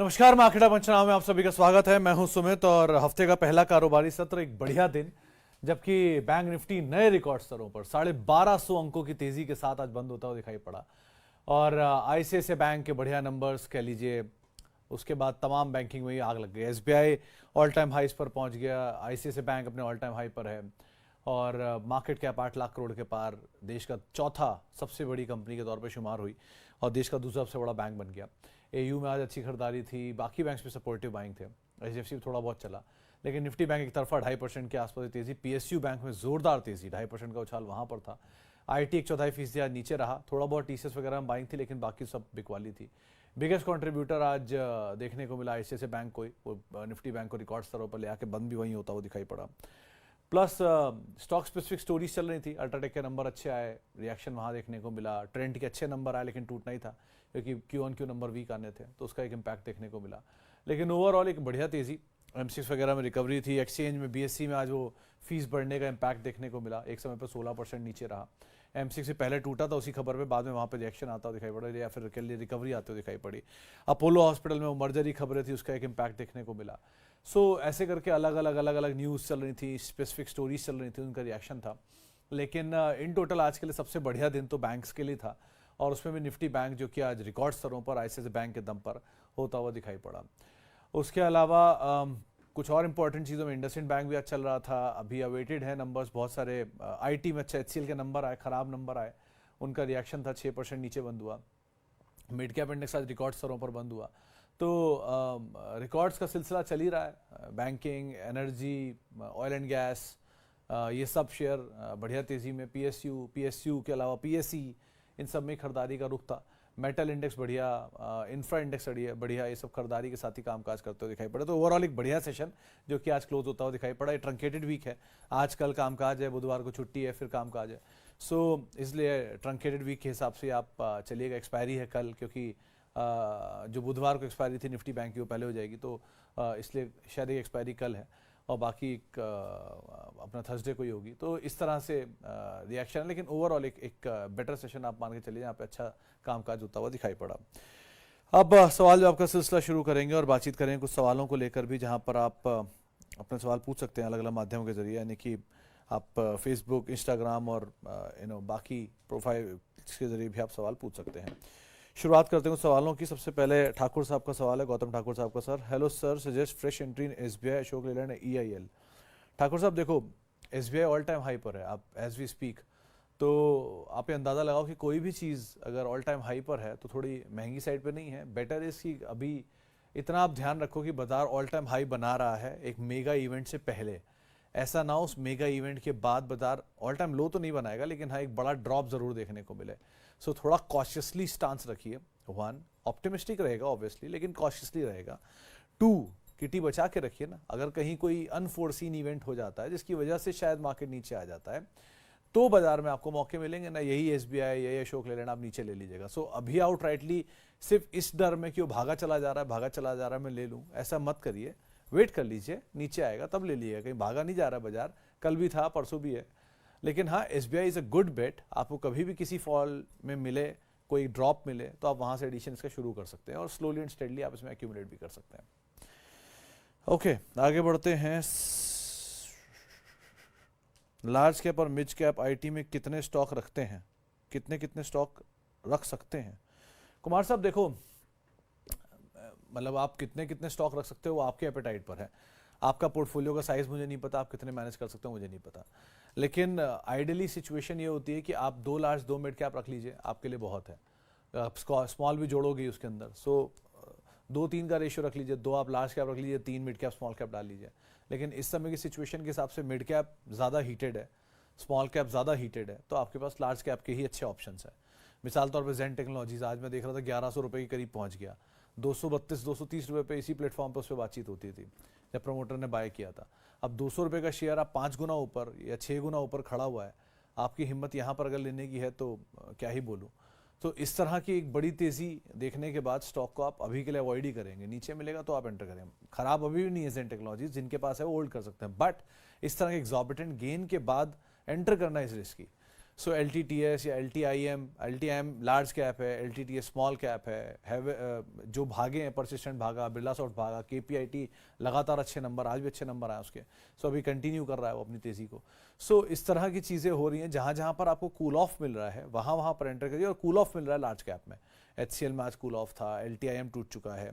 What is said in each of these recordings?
नमस्कार, मार्केट पंचनामा में आप सभी का स्वागत है। मैं हूं सुमित और हफ्ते का पहला कारोबारी सत्र एक बढ़िया दिन, जबकि बैंक निफ्टी नए रिकॉर्ड स्तरों पर 1250 अंकों की तेजी के साथ आज बंद होता हुआ दिखाई पड़ा। और आईसीआईसीआई बैंक के बढ़िया नंबर्स कह लीजिए, उसके बाद तमाम बैंकिंग में ही आग लग गई। एसबीआई ऑल टाइम हाइस पर पहुंच गया, आईसीआईसीआई बैंक अपने ऑल टाइम हाई पर है और मार्केट कैप 8 लाख करोड़ के पार देश का चौथा सबसे बड़ी कंपनी के तौर पर शुमार हुई और देश का दूसरा सबसे बड़ा बैंक बन गया। एयू में आज अच्छी खरीदारी थी, बाकी बैंक्स में सपोर्टिव बाइंग थे, एचडीएफसी भी थोड़ा बहुत चला, लेकिन निफ्टी बैंक एक तरफा 2.5% के आसपास तेजी। पीएसयू बैंक में जोरदार तेजी, 2.5% का उछाल वहां पर था। आईटी 1/4% आज नीचे रहा, थोड़ा बहुत टीसीएस वगैरह में बाइंग थी, लेकिन बाकी सब बिकवाली थी। बिगेस्ट कंट्रीब्यूटर आज देखने को मिला आईसीआईसीआई बैंक को, वो निफ्टी बैंक को रिकॉर्ड स्तरों पर ले आके बंद भी वहीं होता हुआ दिखाई पड़ा। प्लस स्टॉक स्पेसिफिक स्टोरीज चल रही थी, अल्ट्राटेक के नंबर अच्छे आए, रिएक्शन वहाँ देखने को मिला। ट्रेंड के अच्छे नंबर आए, लेकिन टूटना ही था क्योंकि Q on Q number weak आने थे, तो उसका एक इम्पैक्ट देखने को मिला। लेकिन ओवरऑल एक बढ़िया तेजी, एमसीएक्स वगैरह में रिकवरी थी। एक्सचेंज में बीएससी में आज वो फीस बढ़ने का इम्पैक्ट देखने को मिला, एक समय पर 16% नीचे रहा। एमसीएक्स से पहले टूटा था उसी खबर पे, बाद में वहाँ पे रिएक्शन आता हुआ दिखाई पड़ा या फिर रिकवरी आते हुए दिखाई पड़ी। अपोलो हॉस्पिटल में वो मर्जरी खबरें थी, उसका एक इम्पैक्ट देखने को मिला। सो ऐसे करके अलग अलग न्यूज़ चल रही थी, स्पेसिफिक स्टोरीज चल रही थी, उनका रिएक्शन था। लेकिन इन टोटल आज के लिए सबसे बढ़िया दिन तो बैंक्स के लिए था, और उसमें भी निफ्टी बैंक जो कि आज रिकॉर्ड स्तरों पर आईसीआईसीआई बैंक के दम पर होता हुआ दिखाई पड़ा। उसके अलावा कुछ और इंपॉर्टेंट चीज़ों में इंडसइंड बैंक भी अच्छा चल रहा था, अभी अवेटेड है नंबर्स बहुत सारे। आईटी में अच्छा एचसीएल के नंबर आए, खराब नंबर आए, उनका रिएक्शन था, 6% नीचे बंद हुआ। मिड कैप इंडेक्स आज रिकॉर्ड स्तरों पर बंद हुआ। तो रिकॉर्ड्स का सिलसिला चल ही रहा है। Banking, energy, oil and gas, ये सब शेयर बढ़िया तेज़ी में। पीएसयू के अलावा पीएसई, इन सब में खरीदारी का रुख था। मेटल इंडेक्स बढ़िया, इंफ्रा इंडेक्स बढ़िया, ये सब खरीदारी के साथ ही कामकाज करते हुए दिखाई पड़े। तो ओवरऑल एक बढ़िया सेशन जो कि आज क्लोज होता हुआ दिखाई पड़ा। ये ट्रंकेटेड वीक है, आज कल कामकाज है, बुधवार को छुट्टी है, फिर कामकाज है। सो इसलिए ट्रंकेटेड वीक के हिसाब से आप चलिएगा। एक्सपायरी है कल, क्योंकि जो बुधवार को एक्सपायरी थी निफ्टी बैंक की वो पहले हो जाएगी, तो इसलिए शायद एक्सपायरी कल है और बाकी अपना थर्सडे को ही होगी। तो इस तरह से रिएक्शन है, लेकिन ओवरऑल एक बेटर सेशन आप मान के चलिए, यहाँ पे अच्छा कामकाज होता हुआ दिखाई पड़ा। अब सवाल जवाब का सिलसिला शुरू करेंगे और बातचीत करेंगे कुछ सवालों को लेकर भी, जहाँ पर आप अपने सवाल पूछ सकते हैं अलग अलग माध्यमों के जरिए, यानी कि आप फेसबुक, इंस्टाग्राम और बाकी प्रोफाइल के जरिए भी आप सवाल पूछ सकते हैं। शुरुआत करते हैं सवालों की। सबसे पहले ठाकुर साहब का सवाल है, गौतम ठाकुर साहब का। Sir, hello sir, suggest fresh entry in SBI, Ashok Leyland, EIL. Thakur साहब देखो, एसबीआई ऑल टाइम हाई पर है, आप एज वी स्पीक, तो आप ये अंदाज़ा लगाओ कि कोई भी चीज़ अगर ऑल टाइम हाई पर है तो थोड़ी महंगी साइड पे नहीं है। बेटर इसकी अभी इतना आप ध्यान रखो कि बाजार ऑल टाइम हाई बना रहा है एक मेगा इवेंट से पहले। ऐसा ना उस मेगा इवेंट के बाद बाजार ऑल टाइम लो तो नहीं बनाएगा, लेकिन हाँ एक बड़ा ड्रॉप जरूर देखने को मिले। सो थोड़ा कॉशियसली स्टांस रखिए। 1, ऑप्टिमिस्टिक रहेगा ऑब्वियसली, लेकिन कॉशियसली रहेगा। 2, किटी बचा के रखिए ना, अगर कहीं कोई अनफोर्सीन इवेंट हो जाता है जिसकी वजह से शायद मार्केट नीचे आ जाता है, तो बाजार में आपको मौके मिलेंगे ना, यही एसबीआई, यही अशोक लेलैंड आप नीचे ले लीजिएगा। सो अभी आउट राइटली सिर्फ इस डर में कि वो भागा चला जा रहा है मैं ले लूँ, ऐसा मत करिए। वेट कर लीजिए, नीचे आएगा तब ले लीजिएगा। कहीं भागा नहीं जा रहा बाजार, कल भी था, परसों भी है। लेकिन हाँ, एसबीआई इज अ गुड बेट। आपको कभी भी किसी फॉल में मिले, कोई ड्रॉप मिले, तो आप वहां से एडिशन इसका शुरू कर सकते हैं और स्लोली एंड स्टेडली आप इसमें एक्यूमुलेट भी कर सकते हैं। ओके, आगे बढ़ते हैं। लार्ज कैप और मिड कैप आईटी में कितने स्टॉक रखते हैं, कितने स्टॉक रख सकते हैं? कुमार साहब देखो, मतलब आप कितने स्टॉक रख सकते हो वो आपके एपेटाइट पर है। आपका पोर्टफोलियो का साइज मुझे नहीं पता, आप कितने मैनेज कर सकते हो मुझे नहीं पता। लेकिन आइडियली सिचुएशन ये होती है कि आप 2 लार्ज 2 मिड कैप रख लीजिए, आपके लिए बहुत है। आप स्मॉल भी जोड़ोगे उसके अंदर, सो 2-3 का रेशियो रख लीजिए। 2 आप लार्ज कैप रख लीजिए, 3 मिड कैप स्मॉल कैप डाल लीजिए। लेकिन इस समय की सिचुएशन के हिसाब से मिड कैप ज़्यादा हीटेड है, स्मॉल कैप ज़्यादा हीटेड है, तो आपके पास लार्ज कैप के ही अच्छे ऑप्शन है। मिसाल तौर पर जेन टेक्नोलॉजीज आज मैं देख रहा था 1100 रुपये के करीब पहुंच गया। 232-230 रुपये पे इसी प्लेटफॉर्म पर उस पर बातचीत होती थी जब प्रमोटर ने बाय किया था। अब 200 रुपये का शेयर आप 5 गुना ऊपर या 6 गुना ऊपर खड़ा हुआ है, आपकी हिम्मत यहाँ पर अगर लेने की है तो क्या ही बोलूँ। तो इस तरह की एक बड़ी तेज़ी देखने के बाद स्टॉक को आप अभी के लिए अवॉइड ही करेंगे। नीचे मिलेगा तो आप एंटर करें। खराब अभी भी नहीं है जेन टेक्नोलॉजीज, जिनके पास है वो होल्ड कर सकते हैं, बट इस तरह के एग्जॉर्बिटेंट गेन के बाद एंटर करना इस रिस्की। सो LTTS या LTIM लार्ज कैप है, LTTS स्मॉल कैप है, जो भागे हैं परसिस्टेंट भागा, बिरला सॉफ्ट भागा, KPIT लगातार अच्छे नंबर, आज भी अच्छे नंबर आए उसके। सो अभी कंटिन्यू कर रहा है वो अपनी तेजी को। सो इस तरह की चीज़ें हो रही हैं, जहाँ जहाँ पर आपको कूल ऑफ मिल रहा है वहाँ वहाँ पर एंटर करिए। और कूल ऑफ मिल रहा है लार्ज कैप में, HCL में आज कूल ऑफ था, LTIM टूट चुका है।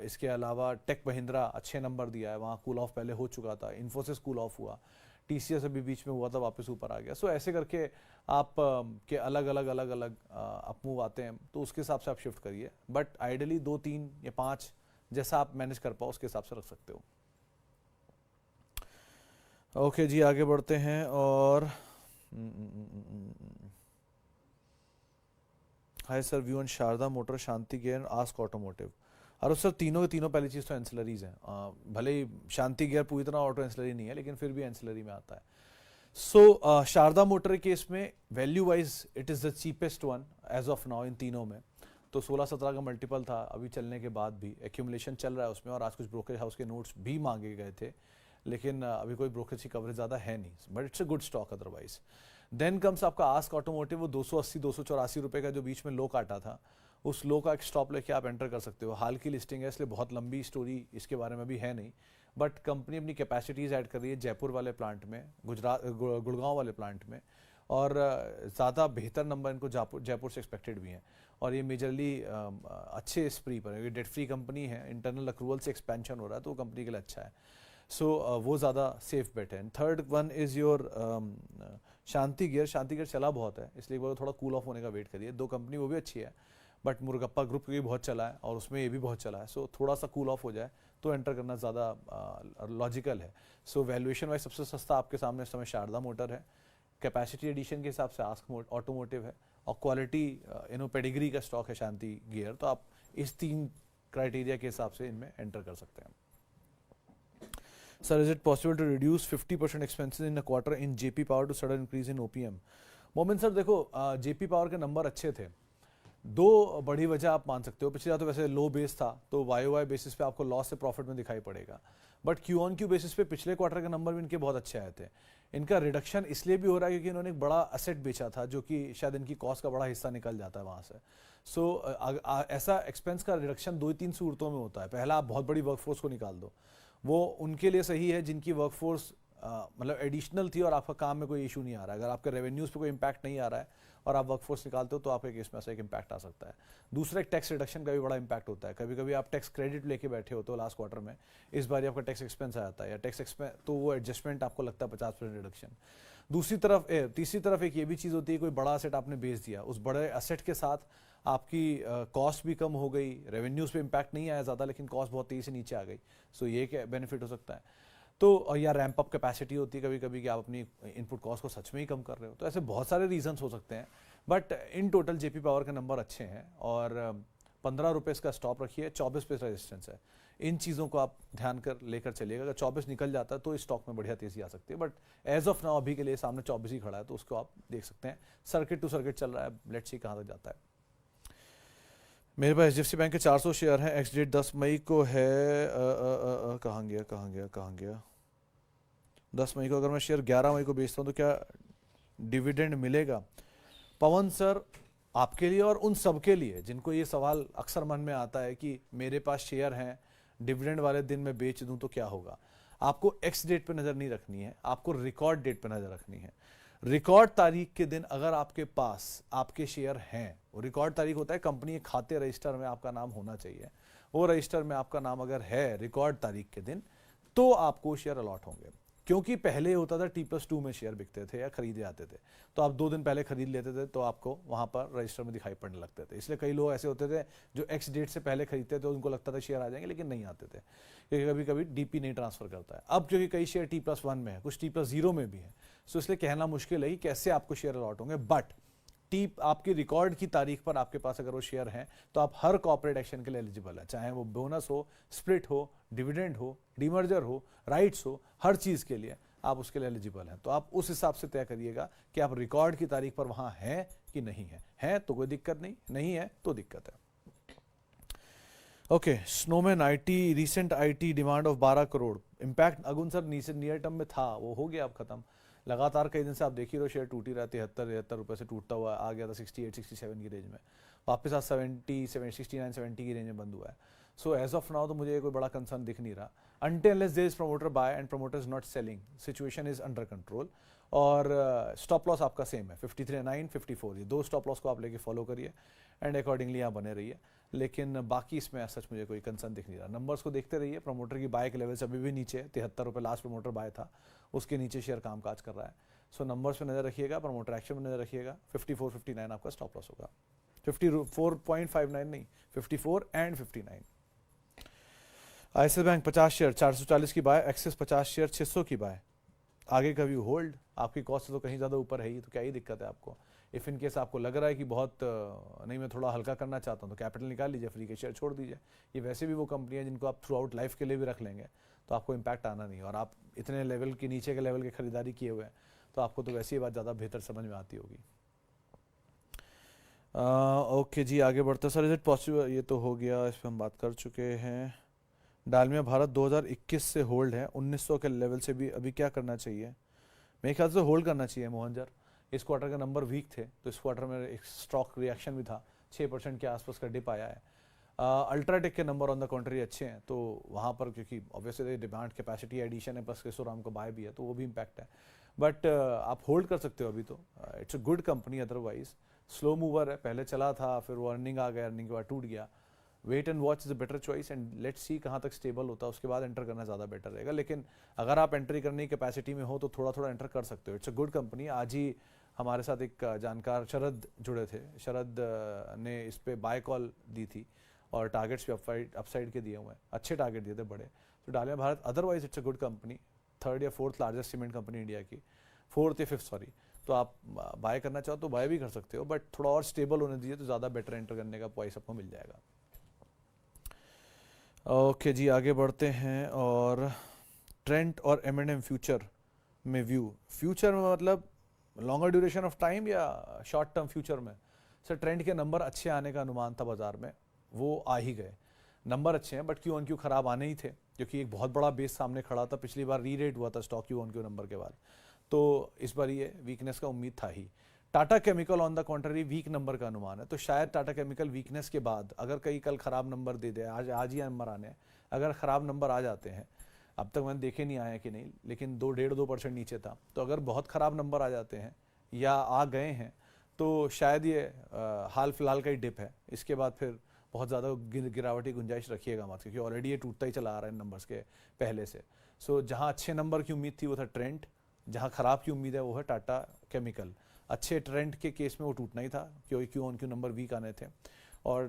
इसके अलावा टेक महिंद्रा अच्छे नंबर दिया है, वहाँ कूल ऑफ पहले हो चुका था। इन्फोसिस कूल ऑफ हुआ, TCS अभी बीच में हुआ था, वापस ऊपर आ गया। सो ऐसे करके आप के अलग अलग अपमूव आते हैं, तो उसके हिसाब से आप शिफ्ट करिए। बट आइडियली 2, 3 या 5 जैसा आप मैनेज कर पाओ उसके हिसाब से रख सकते हो। ओके जी, आगे बढ़ते हैं। और hi sir, view on Sharda motor, Shanti gear, Ask automotive. अरे सर, तीनों के तीनों पहली चीज़ तो एंसिलरीज हैं। भले ही शांति गियर पूरी तरह ऑटो एंसिलरी नहीं है, लेकिन फिर भी एंसिलरी में आता है। सो शारदा मोटर केस में value wise it is the cheapest one as of now in तीनों में। तो 16-17 का मल्टीपल था अभी चलने के बाद भी, एक्यूमुलेशन चल रहा है उसमें। और आज कुछ ब्रोकरेज हाउस के नोट्स भी मांगे गए थे, लेकिन अभी कोई ब्रोकरेज की कवरेज ज़्यादा है नहीं, but it's a good stock otherwise. Then comes आपका आस्क ऑटोमोटिव, वो 280-284 रुपये का जो बीच में लो काटा था, उस लो का एक स्टॉप लेके आप एंटर कर सकते हो। हाल की लिस्टिंग है, इसलिए बहुत लंबी स्टोरी इसके बारे में भी है नहीं, बट कंपनी अपनी कैपेसिटीज ऐड कर रही है जयपुर वाले प्लांट में, गुड़गांव वाले प्लांट में, और ज़्यादा बेहतर नंबर इनको जयपुर से एक्सपेक्टेड भी हैं। और ये मेजरली अच्छे स्प्री पर है, डेट फ्री कंपनी है, इंटरनल अक्रूवल से एक्सपेंशन हो रहा है, तो वो कंपनी के लिए अच्छा है। सो वो ज़्यादा सेफ बेट है। Third one is your Shanti gear. Shanti gear चला बहुत है, इसलिए वो थोड़ा कूल ऑफ होने का वेट करिए। 2 कंपनी वो भी अच्छी है, बट मुरगप्पा ग्रुप भी बहुत चला है और उसमें ये भी बहुत चला है। सो थोड़ा सा कूल ऑफ हो जाए तो एंटर करना ज़्यादा लॉजिकल है। सो वैल्यूएशन वाइज सबसे सस्ता आपके सामने इस समय शारदा मोटर है, कैपेसिटी एडिशन के हिसाब से आस्क ऑटोमोटिव है, और क्वालिटी पेडिग्री का स्टॉक है शांति गियर। तो आप इस 3 क्राइटेरिया के हिसाब से इनमें एंटर कर सकते हैं। Sir, is it possible to reduce 50% expenses in a quarter in JP Power to sudden increase in OPM? मोमिन सर देखो, JP पावर के नंबर अच्छे थे। 2 बड़ी वजह आप मान सकते हो। पिछले बार तो वैसे लो बेस था, तो YOY बेसिस पे आपको लॉस से प्रॉफिट में दिखाई पड़ेगा, बट Q-on-Q बेसिस पे पिछले क्वार्टर के नंबर भी इनके बहुत अच्छे आए थे। इनका रिडक्शन इसलिए भी हो रहा है क्योंकि इन्होंने एक बड़ा असेट बेचा था, जो कि शायद इनकी कॉस्ट का बड़ा हिस्सा निकल जाता है वहाँ से। सो ऐसा एक्सपेंस का रिडक्शन 2-3 सूरतों में होता है। पहला, आप बहुत बड़ी वर्कफोर्स को निकाल दो, वो उनके लिए सही है जिनकी वर्कफोर्स मतलब एडिशनल थी और आपका काम में कोई इशू नहीं आ रहा है। अगर आपके रेवेन्यूज़ पे कोई इम्पैक्ट नहीं आ रहा है और आप वर्कफोर्स निकालते हो, तो आपके केस में ऐसा एक इम्पैक्ट आ सकता है। दूसरा, एक टैक्स रिडक्शन का भी बड़ा इम्पैक्ट होता है। कभी कभी आप टैक्स क्रेडिट लेके बैठे होते हो लास्ट क्वार्टर में, इस बार आपका टैक्स एक्सपेंस आ जाता है, या टैक्स एक्सपेंस, तो वो एडजस्टमेंट आपको लगता है 50% रिडक्शन। तीसरी तरफ एक ये भी चीज़ होती है, कोई बड़ा असेट आपने बेच दिया, उस बड़े असेट के साथ आपकी कॉस्ट भी कम हो गई, रेवेन्यूज़ पे इम्पैक्ट नहीं आया ज़्यादा, लेकिन कॉस्ट बहुत तेज़ी से नीचे आ गई। सो ये क्या बेनिफिट हो सकता है। तो या रैंप अप कैपेसिटी होती है कभी कभी कि आप अपनी इनपुट कॉस्ट को सच में ही कम कर रहे हो। तो ऐसे बहुत सारे रीजंस हो सकते हैं, but in total JP power के नंबर अच्छे हैं। और 15 रुपये इसका स्टॉप रखिए, 24 पे रेजिस्टेंस है। इन चीज़ों को आप ध्यान कर लेकर चलिएगा। अगर 24 निकल जाता है तो इस स्टॉक में बढ़िया तेजी आ सकती है, बट एज ऑफ नाउ अभी के लिए सामने 24 ही खड़ा है, तो उसको आप देख सकते हैं। सर्किट टू सर्किट चल रहा है, लेट्स सी कहाँ तक जाता है। मेरे पास HDFC बैंक के 400 शेयर हैं, एक्स डेट 10 मई को है। कहाँ गया 10 मई को। अगर मैं शेयर 11 मई को बेचता हूँ तो क्या डिविडेंड मिलेगा? पवन सर, आपके लिए और उन सब के लिए जिनको ये सवाल अक्सर मन में आता है कि मेरे पास शेयर हैं, डिविडेंड वाले दिन मैं बेच दूं तो क्या होगा, आपको एक्स डेट पे नज़र नहीं रखनी है, आपको रिकॉर्ड डेट पे नज़र रखनी है। रिकॉर्ड तारीख के दिन अगर आपके पास आपके शेयर हैं, वो रिकॉर्ड तारीख होता है कंपनी के खाते रजिस्टर में आपका नाम होना चाहिए, वो रजिस्टर में आपका नाम अगर है रिकॉर्ड तारीख के दिन, तो आपको शेयर अलॉट होंगे। क्योंकि पहले होता था T+2 में शेयर बिकते थे या खरीदे जाते थे, तो आप 2 दिन पहले खरीद लेते थे तो आपको वहाँ पर रजिस्टर में दिखाई पड़ने लगते थे। इसलिए कई लोग ऐसे होते थे जो एक्स डेट से पहले खरीदते थे, उनको लगता था शेयर आ जाएंगे, लेकिन नहीं आते थे, क्योंकि कभी कभी DP नहीं ट्रांसफर करता है। अब क्योंकि कई शेयर T+1 में है, कुछ T+0 में भी है, सो इसलिए कहना मुश्किल है कि कैसे आपको शेयर अलॉट होंगे। बट आपकी रिकॉर्ड की तारीख पर आपके पास अगर वो शेयर हैं तो आप हर कॉर्पोरेट एक्शन के लिए एलिजिबल है, चाहे वो बोनस हो, स्प्लिट हो, डिविडेंड हो, डीमर्जर हो, राइट्स हो, हर चीज़ के लिए आप उसके लिए एलिजिबल हैं। तो आप उस हिसाब से तय करिएगा कि आप रिकॉर्ड की तारीख पर वहां हैं कि नहीं है तो कोई दिक्कत नहीं है तो दिक्कत है। Okay, Snowman IT, recent IT demand of 12 crore, impact अगुन सर नियर टर्म में था, वो हो गया अब खत्म, लगातार कई दिन से आप देख ही रहे हो शेयर टूट ही रहा है, 73 रुपये से टूटता हुआ आ गया था 68 67 की रेंज में, वापस आज 69 70 की रेंज में बंद हुआ है. सो एज ऑफ नाउ तो मुझे कोई बड़ा कंसर्न दिख नहीं रहा, until unless there is promoter buy and promoter is not selling, situation is under control. और स्टॉप लॉस आपका सेम है 53.9 54, ये दो स्टॉप लॉस को आप लेके फॉलो करिए एंड अकॉर्डिंगली यहाँ बने रहिए. लेकिन बाकी इसमें सच मुझे कोई कंसर्न दिख नहीं रहा. नंबर्स को देखते रहिए. प्रमोटर की बाय के लेवल से अभी भी नीचे है, 73 रुपये लास्ट प्रमोटर बाय था, उसके नीचे शेयर कामकाज कर रहा है. सो नंबर्स पे नजर रखिएगा, प्रमोटर एक्शन में नजर रखिएगा. 54 59 आपका स्टॉप लॉस होगा. 54.59 नहीं, 54 एंड 59. ICICI बैंक 50 शेयर 440 की बाय, एक्सिस 50 शेयर 600 की बाय. आगे का व्यू होल्ड. आपकी कॉस्ट तो कहीं ज़्यादा ऊपर है ही, तो क्या ही दिक्कत है आपको. इफ़ इन केस आपको लग रहा है कि बहुत नहीं, मैं थोड़ा हल्का करना चाहता हूँ, तो कैपिटल निकाल लीजिए, फ्री के शेयर छोड़ दीजिए. ये वैसे भी वो कंपनी है जिनको आप थ्रू आउट लाइफ के लिए भी रख लेंगे तो आपको इम्पैक्ट आना नहीं. और आप इतने लेवल के नीचे के लेवल की खरीदारी किए हुए हैं तो आपको तो वैसी ही बात ज़्यादा बेहतर समझ में आती होगी. ओके जी, आगे बढ़ते सर. इज इट पॉसिबल, ये तो हो गया, इस पर हम बात कर चुके हैं. डालमिया भारत 2021 से होल्ड है, 1900 के लेवल से भी अभी क्या करना चाहिए? मेरे ख्याल से होल्ड करना चाहिए मोहनजर. इस क्वार्टर के नंबर वीक थे तो इस क्वार्टर में एक स्टॉक रिएक्शन भी था, 6% के आसपास का डिप आया है. अल्ट्राटेक के नंबर ऑन द कॉन्ट्री अच्छे हैं, तो वहाँ पर क्योंकि ऑब्वियसली डिमांड कैपेसिटी एडिशन है, प्लस केसोराम को बाय भी है, तो वो भी इम्पैक्ट है. बट आप होल्ड कर सकते हो अभी तो. It's a good company. Otherwise slow mover है, पहले चला था, फिर वो अर्निंग आ गया, अर्निंग के बाद टूट गया. Wait and watch is a better choice and let's see कहाँ तक स्टेबल होता है, उसके बाद एंटर करना ज़्यादा बेटर रहेगा. लेकिन अगर आप एंट्री करने की कैपेसिटी में हो तो थोड़ा थोड़ा एंटर कर सकते हो. It's a good company. आज ही हमारे साथ एक जानकार शरद जुड़े थे, शरद ने इस पर बाय कॉल दी थी और टारगेट्स भी अपसाइड के दिए हुए हैं, अच्छे टारगेट दिए थे बड़े. तो डालिया Bharat otherwise it's a good company. 3rd या 4th largest cement company India की, 4th या 5th सॉरी. तो आप बाय करना चाहो तो बाय भी कर सकते हो, बट थोड़ा और स्टेबल होने दीजिए तो ज़्यादा बेटर एंटर करने का पॉइंट आपको मिल जाएगा. ओके जी, आगे बढ़ते हैं. और ट्रेंड और M&M फ्यूचर में व्यू. फ्यूचर में मतलब लॉन्गर ड्यूरेशन ऑफ टाइम या शॉर्ट टर्म फ्यूचर में? सर ट्रेंड के नंबर अच्छे आने का अनुमान था बाजार में, वो आ ही गए. नंबर अच्छे हैं बट क्यू ऑन क्यू खराब आने ही थे, क्योंकि एक बहुत बड़ा बेस सामने खड़ा था. पिछली बार री रेट हुआ था stock Q on Q number के बाद, तो इस बार ये वीकनेस का उम्मीद था ही. Tata Chemical on the contrary weak number का अनुमान है, तो शायद टाटा केमिकल वीकनेस के बाद अगर कई कल खराब नंबर दे दे, आज ही नंबर आने हैं, अगर खराब नंबर आ जाते हैं, अब तक मैंने देखे नहीं आया कि नहीं, लेकिन 2.5-2% नीचे था, तो अगर बहुत खराब नंबर आ जाते हैं या आ गए हैं तो शायद ये हाल फिलहाल का ही डिप है. इसके बाद फिर बहुत ज़्यादा गिरावट की गुंजाइश रखिएगा मत, क्योंकि ऑलरेडी ये टूटता ही चला आ रहा है नंबर्स के पहले से. सो जहाँ अच्छे नंबर की उम्मीद थी वो था ट्रेंड, जहाँ खराब की उम्मीद है वो है टाटा केमिकल. अच्छे ट्रेंड के केस में वो टूटना ही था क्योंकि Q on Q number weak आने थे, और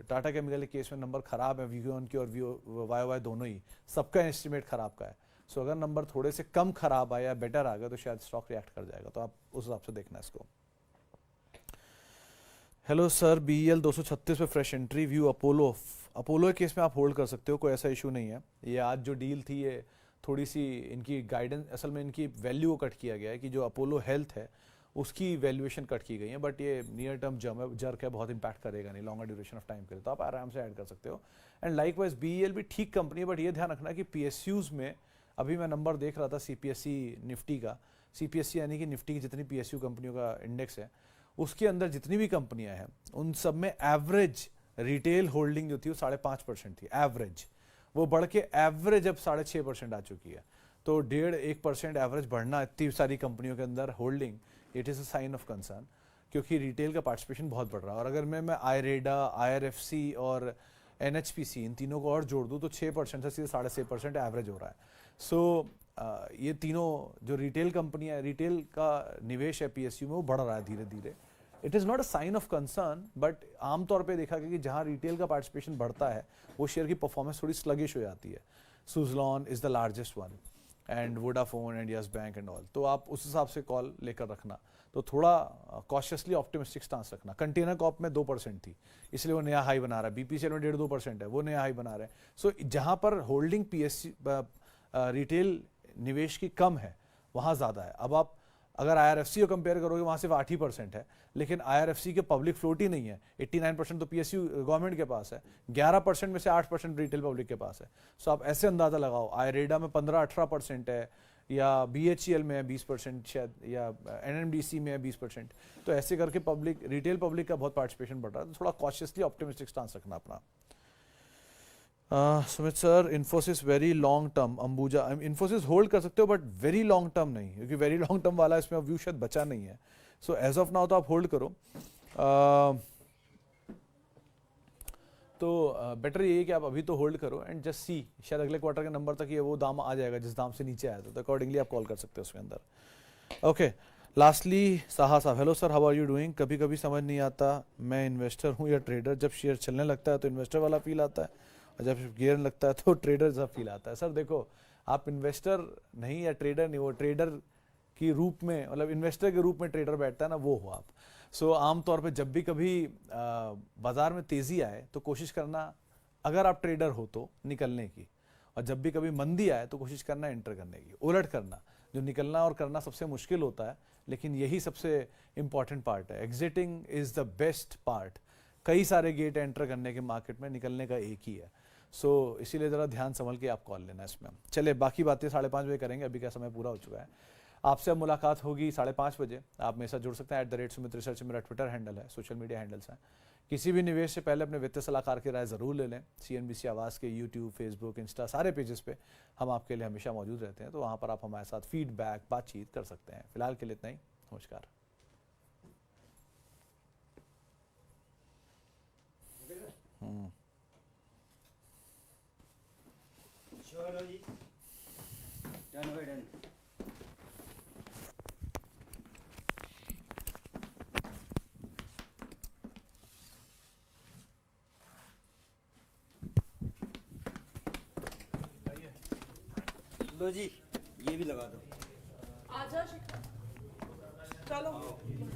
टाटा केमिकल के केस में नंबर खराब है, वी ऑन क्यू और वाई दोनों ही, सबका एस्टिमेट खराब का है. सो अगर नंबर थोड़े से कम खराब आया या बेटर आ गया तो शायद स्टॉक रिएक्ट कर जाएगा, तो आप उस हिसाब से देखना इसको. हेलो सर, BEL 236 पे फ्रेश एंट्री व्यू. अपोलो के केस में आप होल्ड कर सकते हो, कोई ऐसा इशू नहीं है. ये आज जो डील थी ये थोड़ी सी इनकी गाइडेंस, असल में इनकी वैल्यू को कट किया गया है कि जो अपोलो हेल्थ है उसकी वैल्यूएशन कट की गई है, बट ये नियर टर्म जर्क है, बहुत इंपैक्ट करेगा नहीं लॉन्गर ड्यूरेशन ऑफ टाइम के लिए, तो आप आराम से ऐड कर सकते हो. एंड लाइकवाइज BEL भी ठीक कंपनी है, बट ये ध्यान रखना कि PSUs में अभी मैं नंबर देख रहा था CPSE निफ्टी का. CPSE यानी कि निफ्टी की जितनी PSU कंपनियों का इंडेक्स है उसके अंदर जितनी भी कंपनियां हैं उन सब में एवरेज रिटेल होल्डिंग जो थी वो 5.5% थी एवरेज. वो बढ़ के एवरेज अब 6.5% आ चुकी है. तो 1.5-1% एवरेज बढ़ना इतनी सारी कंपनियों के अंदर holding, it is a sign of concern, क्योंकि रिटेल का पार्टिसिपेशन बहुत बढ़ रहा है. और अगर मैं IREDA, IRFC और NHPC इन तीनों को और जोड़ दूँ तो 6% से सीधे 6.5% एवरेज हो रहा है. सो ये तीनों जो रिटेल कंपनियां, रिटेल का निवेश है PSU में, वो बढ़ रहा है धीरे धीरे. It is not a sign of concern, but आमतौर पे देखा गया कि जहाँ रिटेल का पार्टिसिपेशन बढ़ता है वो शेयर की परफॉर्मेंस थोड़ी स्लगिश हो जाती है. Suzlon is the largest one and Vodafone and yes bank and all, तो आप उस हिसाब से कॉल लेकर रखना. तो थोड़ा कॉशियसली ऑप्टिमिस्टिक स्टांस रखना. कंटेनर कॉप में 2% थी, इसलिए वो नया हाई बना रहा है. BPCL में 1.5-2% है, वो नया हाई बना रहे हैं. सो जहाँ पर होल्डिंग PSU रिटेल निवेश की कम है वहाँ ज़्यादा है. अब आप अगर IRFC को कंपेयर करोगे वहाँ सिर्फ 8% है, लेकिन IRFC के पब्लिक फ्लोट ही नहीं है. 89% तो PSU गवर्नमेंट के पास है, 11% में से 8% रिटेल पब्लिक के पास है. सो आप ऐसे अंदाज़ा लगाओ. IREDA में 15-18% है, या BHEL में है 20% शायद, या NMDC में है 20%। तो ऐसे करके पब्लिक, रिटेल पब्लिक का बहुत पार्टिसिपेशन बढ़ रहा है, तो थोड़ा कॉशियसली ऑप्टिमिस्टिक स्टांस रखना अपना। Sumit sir, Infosys very long term, Ambuja, Infosys hold कर सकते हो बट वेरी लॉन्ग टर्म नहीं, क्योंकि वेरी लॉन्ग टर्म वाला इसमें व्यू शायद बचा नहीं है। सो एज ऑफ नाउ तो आप होल्ड करो। तो बेटर ये है कि आप अभी तो होल्ड करो एंड जस्ट सी, शायद अगले क्वार्टर के नंबर तक ये वो दाम आ जाएगा जिस दाम से नीचे आया था, तो अकॉर्डिंगली आप कॉल कर सकते हो उसके अंदर। ओके, लास्टली साहा साहब, hello sir, how are you doing. कभी कभी समझ नहीं आता मैं इन्वेस्टर हूँ या ट्रेडर। जब शेयर चलने लगता है तो इन्वेस्टर वाला फील आता है, और जब गिरने लगता है तो ट्रेडर जब फील आता है। सर देखो, आप इन्वेस्टर नहीं या ट्रेडर नहीं, वो ट्रेडर की रूप में, मतलब इन्वेस्टर के रूप में ट्रेडर बैठता है ना, वो हो आप। सो आमतौर पे जब भी कभी बाजार में तेजी आए तो कोशिश करना, अगर आप ट्रेडर हो तो निकलने की, और जब भी कभी मंदी आए तो कोशिश करना एंटर करने की। उलट करना, जो निकलना और करना सबसे मुश्किल होता है, लेकिन यही सबसे इंपॉर्टेंट पार्ट है। Exiting is the best part. कई सारे गेट एंटर करने के मार्केट में, निकलने का एक ही है। सो इसीलिए ज़रा ध्यान संभल के आप कॉल लेना इसमें। चलिए, बाकी बातें 5:30 बजे करेंगे, अभी का समय पूरा हो चुका है। आपसे अब मुलाकात होगी 5:30 बजे। आप मेरे साथ जुड़ सकते हैं, @सुमित रिसर्च मेरा ट्विटर हैंडल है, सोशल मीडिया हैंडल्स हैं। किसी भी निवेश से पहले अपने वित्तीय सलाहकार की राय ज़रूर ले लें। CNBC आवाज़ के यूट्यूब, फेसबुक, इंस्टा सारे पेजेस पे हम आपके लिए हमेशा मौजूद रहते हैं, तो वहाँ पर आप हमारे साथ फीडबैक, बातचीत कर सकते हैं। फिलहाल के लिए इतना ही, नमस्कार। चलो जी, डन भाई डन। लो जी, ये भी लगा दो। आजा शिखा, चलो।